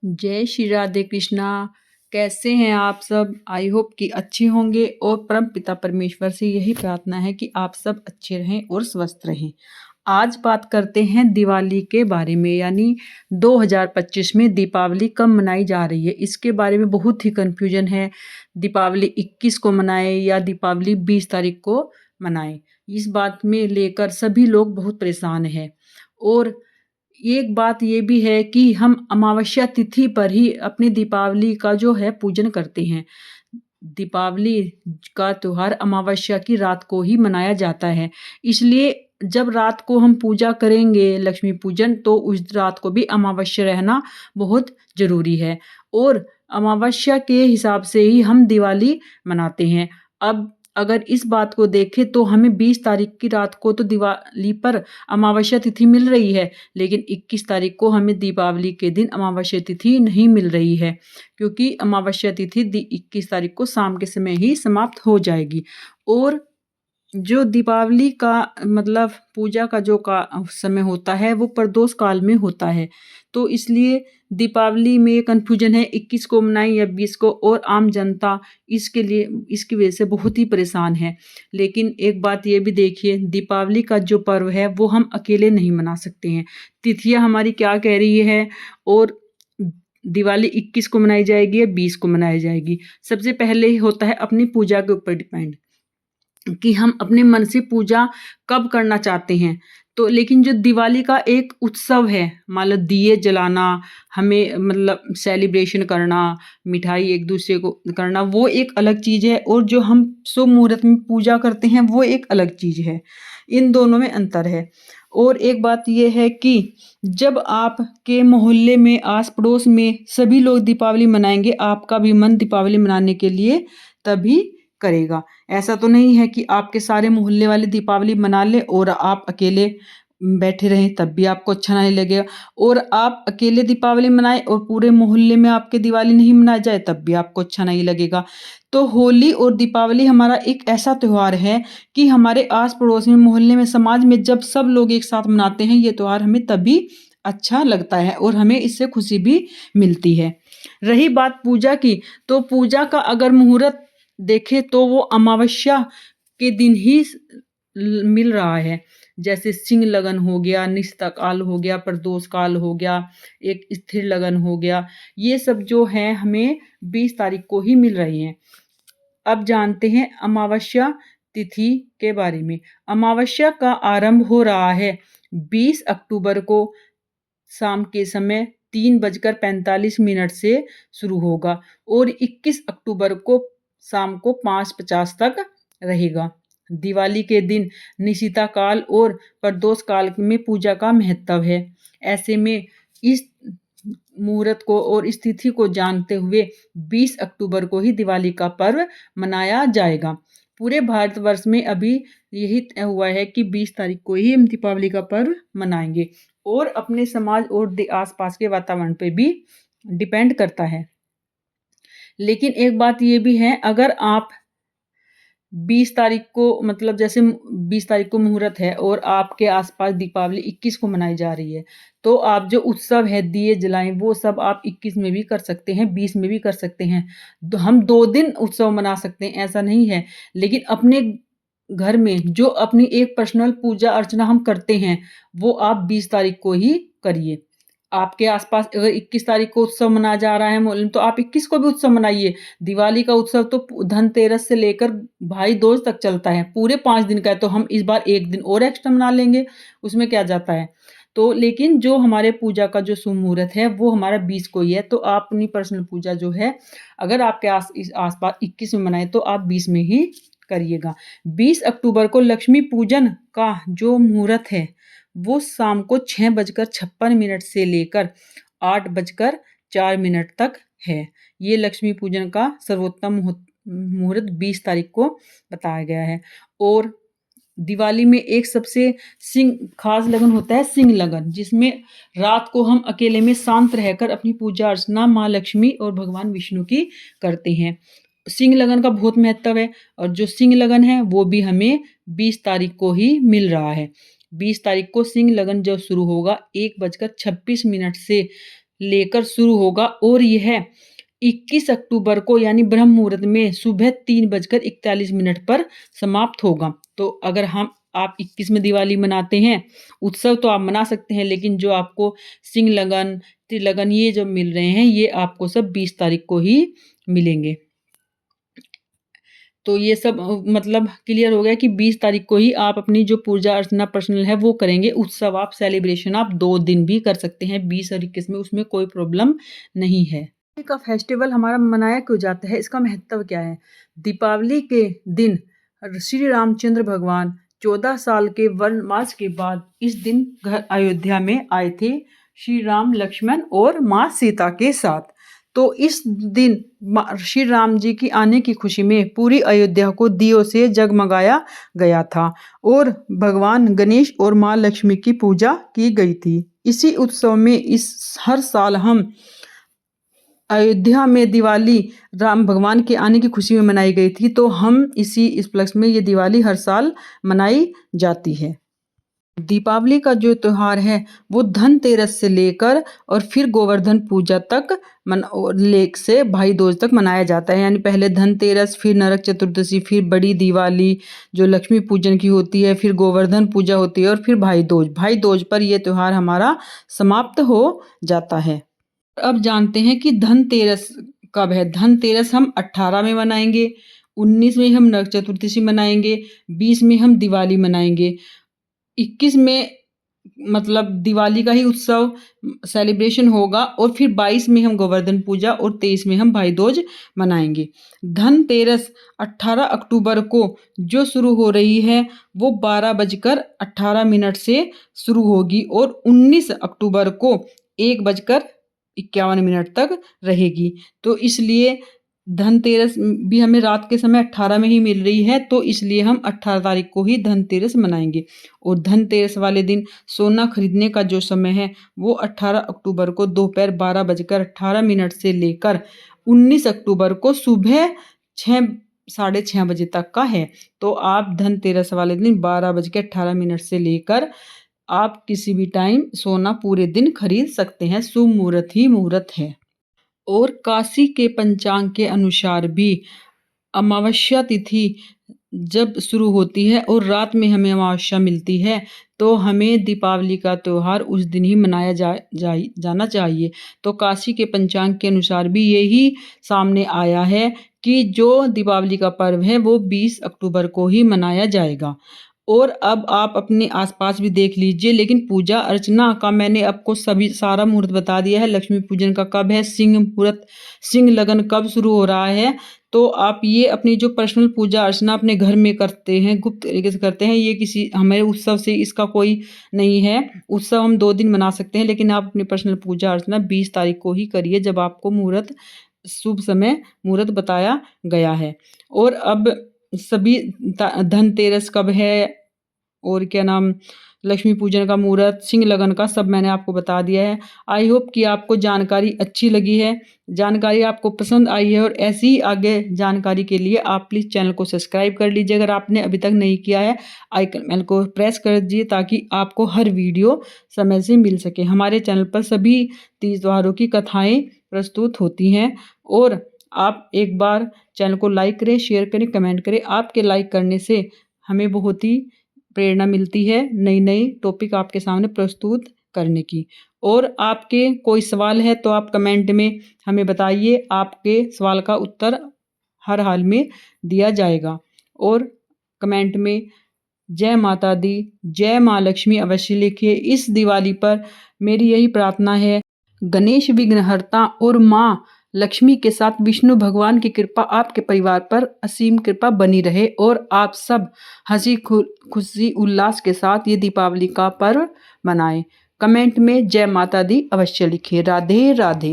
जय श्री राधे कृष्णा। कैसे हैं आप सब? आई होप कि अच्छे होंगे और परम पिता परमेश्वर से यही प्रार्थना है कि आप सब अच्छे रहें और स्वस्थ रहें। आज बात करते हैं दिवाली के बारे में, यानी 2025 में दीपावली कब मनाई जा रही है। इसके बारे में बहुत ही कन्फ्यूजन है। दीपावली 21 को मनाएं या दीपावली 20 तारीख को मनाएं, इस बात में लेकर सभी लोग बहुत परेशान हैं। और एक बात ये भी है कि हम अमावस्या तिथि पर ही अपनी दीपावली का जो है पूजन करते हैं। दीपावली का त्योहार अमावस्या की रात को ही मनाया जाता है। इसलिए जब रात को हम पूजा करेंगे लक्ष्मी पूजन, तो उस रात को भी अमावस्या रहना बहुत ज़रूरी है और अमावस्या के हिसाब से ही हम दिवाली मनाते हैं। अब अगर इस बात को देखें तो हमें 20 तारीख की रात को तो दिवाली पर अमावस्या तिथि मिल रही है, लेकिन 21 तारीख को हमें दीपावली के दिन अमावस्या तिथि नहीं मिल रही है, क्योंकि अमावस्या तिथि 21 तारीख को शाम के समय ही समाप्त हो जाएगी। और जो दीपावली का मतलब पूजा का जो का समय होता है वो प्रदोष काल में होता है, तो इसलिए दीपावली में कन्फ्यूजन है 21 को मनाएं या 20 को, और आम जनता इसकी वजह से बहुत ही परेशान है। लेकिन एक बात ये भी देखिए, दीपावली का जो पर्व है वो हम अकेले नहीं मना सकते हैं। तिथियाँ हमारी क्या कह रही है और दिवाली 21 को मनाई जाएगी या 20 को मनाई जाएगी। सबसे पहले ही होता है अपनी पूजा के ऊपर डिपेंड कि हम अपने मन से पूजा कब करना चाहते हैं। तो लेकिन जो दिवाली का एक उत्सव है, मान लो दिए जलाना, हमें मतलब सेलिब्रेशन करना, मिठाई एक दूसरे को करना, वो एक अलग चीज़ है, और जो हम शुभ मुहूर्त में पूजा करते हैं वो एक अलग चीज़ है। इन दोनों में अंतर है। और एक बात ये है कि जब आपके मोहल्ले में आस पड़ोस में सभी लोग दीपावली मनाएंगे, आपका भी मन दीपावली मनाने के लिए तभी करेगा। ऐसा तो नहीं है कि आपके सारे मोहल्ले वाले दीपावली मना ले और आप अकेले बैठे रहें, तब भी आपको अच्छा नहीं लगेगा। और आप अकेले दीपावली मनाएं और पूरे मोहल्ले में आपके दिवाली नहीं मनाई जाए, तब भी आपको अच्छा नहीं लगेगा। तो होली और दीपावली हमारा एक ऐसा त्योहार है कि हमारे आस पड़ोस में, मोहल्ले में, समाज में जब सब लोग एक साथ मनाते हैं ये त्योहार, हमें तभी अच्छा लगता है और हमें इससे खुशी भी मिलती है। रही बात पूजा की, तो पूजा का अगर मुहूर्त देखें तो वो अमावस्या के दिन ही मिल रहा है। जैसे सिंह लगन हो गया, निस्ता काल हो गया, प्रदोष काल हो गया, एक स्थिर लगन हो गया, ये सब जो है हमें 20 तारीख को ही मिल रही हैं। अब जानते हैं अमावस्या तिथि के बारे में। अमावस्या का आरंभ हो रहा है 20 अक्टूबर को शाम के समय 3:45 से शुरू होगा और 21 अक्टूबर को शाम को 5:50 तक रहेगा। दिवाली के दिन निशिता काल और प्रदोष काल में पूजा का महत्व है। ऐसे में इस मुहूर्त को और इस तिथि को जानते हुए 20 अक्टूबर को ही दिवाली का पर्व मनाया जाएगा। पूरे भारतवर्ष में अभी यही तय हुआ है कि 20 तारीख को ही हम दीपावली का पर्व मनाएंगे, और अपने समाज और आसपास के वातावरण पे भी डिपेंड करता है। लेकिन एक बात ये भी है, अगर आप 20 तारीख को मतलब जैसे 20 तारीख को मुहूर्त है और आपके आसपास दीपावली 21 को मनाई जा रही है, तो आप जो उत्सव है दिए जलाएं वो सब आप 21 में भी कर सकते हैं, 20 में भी कर सकते हैं। हम 2 दिन उत्सव मना सकते हैं, ऐसा नहीं है। लेकिन अपने घर में जो अपनी एक पर्सनल पूजा अर्चना हम करते हैं वो आप 20 तारीख को ही करिए। आपके आसपास अगर 21 तारीख को उत्सव मनाया जा रहा है मोहल्ले में, तो आप 21 को भी उत्सव मनाइए। दिवाली का उत्सव तो धनतेरस से लेकर भाई दूज तक चलता है, पूरे 5 दिन का है, तो हम इस बार 1 दिन और एक्स्ट्रा मना लेंगे, उसमें क्या जाता है। तो लेकिन जो हमारे पूजा का जो शुभ मुहूर्त है वो हमारा 20 को ही है, तो आप अपनी पर्सनल पूजा जो है अगर आपके आसपास 21 में मनाए तो आप 20 में ही करिएगा। 20 अक्टूबर को लक्ष्मी पूजन का जो मुहूर्त है वो शाम को 6:56 से लेकर 8:04 तक है। ये लक्ष्मी पूजन का सर्वोत्तम मुहूर्त 20 तारीख को बताया गया है। और दिवाली में एक सबसे खास लगन होता है सिंह लगन, जिसमें रात को हम अकेले में शांत रहकर अपनी पूजा अर्चना माँ लक्ष्मी और भगवान विष्णु की करते हैं। सिंह लगन का बहुत महत्व है, और जो सिंह लगन है वो भी हमें 20 तारीख को ही मिल रहा है। 20 तारीख को सिंह लगन जो शुरू होगा 1:26 से लेकर शुरू होगा और यह 21 अक्टूबर को यानी ब्रह्म मुहूर्त में सुबह 3:41 पर समाप्त होगा। तो अगर आप 21 में दिवाली मनाते हैं, उत्सव तो आप मना सकते हैं, लेकिन जो आपको सिंह लगन, तिलगन ये जो मिल रहे हैं, ये आपको सब 20 तारीख को ही मिलेंगे। तो ये सब मतलब क्लियर हो गया कि 20 तारीख को ही आप अपनी जो पूजा अर्चना पर्सनल है वो करेंगे। उत्सव आप सेलिब्रेशन आप 2 दिन भी कर सकते हैं 20 और 21 में, उसमें कोई प्रॉब्लम नहीं है। दीपावली का फेस्टिवल हमारा मनाया क्यों जाता है, इसका महत्व क्या है? दीपावली के दिन श्री रामचंद्र भगवान 14 साल के वनवास के बाद इस दिन घर अयोध्या में आए थे, श्री राम, लक्ष्मण और माँ सीता के साथ। तो इस दिन श्री राम जी की आने की खुशी में पूरी अयोध्या को दियों से जगमगाया गया था और भगवान गणेश और माँ लक्ष्मी की पूजा की गई थी। इसी उत्सव में हर साल हम अयोध्या में दिवाली राम भगवान के आने की खुशी में मनाई गई थी, तो हम इस उपलक्ष्य में ये दिवाली हर साल मनाई जाती है। दीपावली का जो त्योहार है वो धनतेरस से लेकर और फिर गोवर्धन पूजा तक से भाई दूज तक मनाया जाता है। यानी पहले धनतेरस, फिर नरक चतुर्दशी, फिर बड़ी दिवाली जो लक्ष्मी पूजन की होती है, फिर गोवर्धन पूजा होती है और फिर भाई दूज पर यह त्योहार हमारा समाप्त हो जाता है। अब जानते हैं कि धनतेरस कब है। धनतेरस हम 18 में मनाएंगे, 19 में हम नरक चतुर्दशी मनाएंगे, 20 में हम दिवाली मनाएंगे, 21 में मतलब दिवाली का ही उत्सव सेलिब्रेशन होगा और फिर 22 में हम गोवर्धन पूजा और 23 में हम भाई दूज मनाएंगे। धनतेरस 18 अक्टूबर को जो शुरू हो रही है वो 12:18 से शुरू होगी और 19 अक्टूबर को 1:51 तक रहेगी। तो इसलिए धनतेरस भी हमें रात के समय 18 में ही मिल रही है, तो इसलिए हम 18 तारीख को ही धनतेरस मनाएंगे। और धनतेरस वाले दिन सोना खरीदने का जो समय है वो 18 अक्टूबर को दोपहर 12:18 से लेकर 19 अक्टूबर को सुबह 6-6:30 बजे तक का है। तो आप धनतेरस वाले दिन 12:18 से लेकर आप किसी भी टाइम सोना पूरे दिन खरीद सकते हैं। शुभ मुहूर्त ही मुहूर्त है। और काशी के पंचांग के अनुसार भी अमावस्या तिथि जब शुरू होती है और रात में हमें अमावस्या मिलती है, तो हमें दीपावली का त्यौहार उस दिन ही मनाया जाना चाहिए। तो काशी के पंचांग के अनुसार भी यही सामने आया है कि जो दीपावली का पर्व है वो 20 अक्टूबर को ही मनाया जाएगा। और अब आप अपने आसपास भी देख लीजिए, लेकिन पूजा अर्चना का मैंने आपको सारा मुहूर्त बता दिया है। लक्ष्मी पूजन का कब है, सिंह मुहूर्त, सिंह लगन कब शुरू हो रहा है। तो आप ये अपनी जो पर्सनल पूजा अर्चना अपने घर में करते हैं, गुप्त तरीके से करते हैं, ये किसी हमारे उत्सव से इसका कोई नहीं है। उत्सव हम 2 दिन मना सकते हैं, लेकिन आप अपनी पर्सनल पूजा अर्चना 20 तारीख को ही करिए, जब आपको मुहूर्त शुभ समय मुहूर्त बताया गया है। और अब सभी धनतेरस कब है और क्या नाम लक्ष्मी पूजन का मुहूर्त, सिंह लगन का सब मैंने आपको बता दिया है। आई होप कि आपको जानकारी अच्छी लगी है, जानकारी आपको पसंद आई है। और ऐसी ही आगे जानकारी के लिए आप प्लीज़ चैनल को सब्सक्राइब कर लीजिए अगर आपने अभी तक नहीं किया है। आइकन बेल को प्रेस कर दीजिए ताकि आपको हर वीडियो समय से मिल सके। हमारे चैनल पर सभी तीज त्योहारों की कथाएँ प्रस्तुत होती हैं। और आप एक बार चैनल को लाइक करें, शेयर करें, कमेंट करें। आपके लाइक करने से हमें बहुत ही प्रेरणा मिलती है नई नई टॉपिक आपके सामने प्रस्तुत करने की। और आपके कोई सवाल है तो आप कमेंट में हमें बताइए, आपके सवाल का उत्तर हर हाल में दिया जाएगा। और कमेंट में जय माता दी, जय माँ लक्ष्मी अवश्य लिखिए। इस दिवाली पर मेरी यही प्रार्थना है, गणेश विघ्नहर्ता और माँ लक्ष्मी के साथ विष्णु भगवान की कृपा आपके परिवार पर असीम कृपा बनी रहे और आप सब हंसी खुशी उल्लास के साथ ये दीपावली का पर्व मनाएं। कमेंट में जय माता दी अवश्य लिखिए। राधे राधे।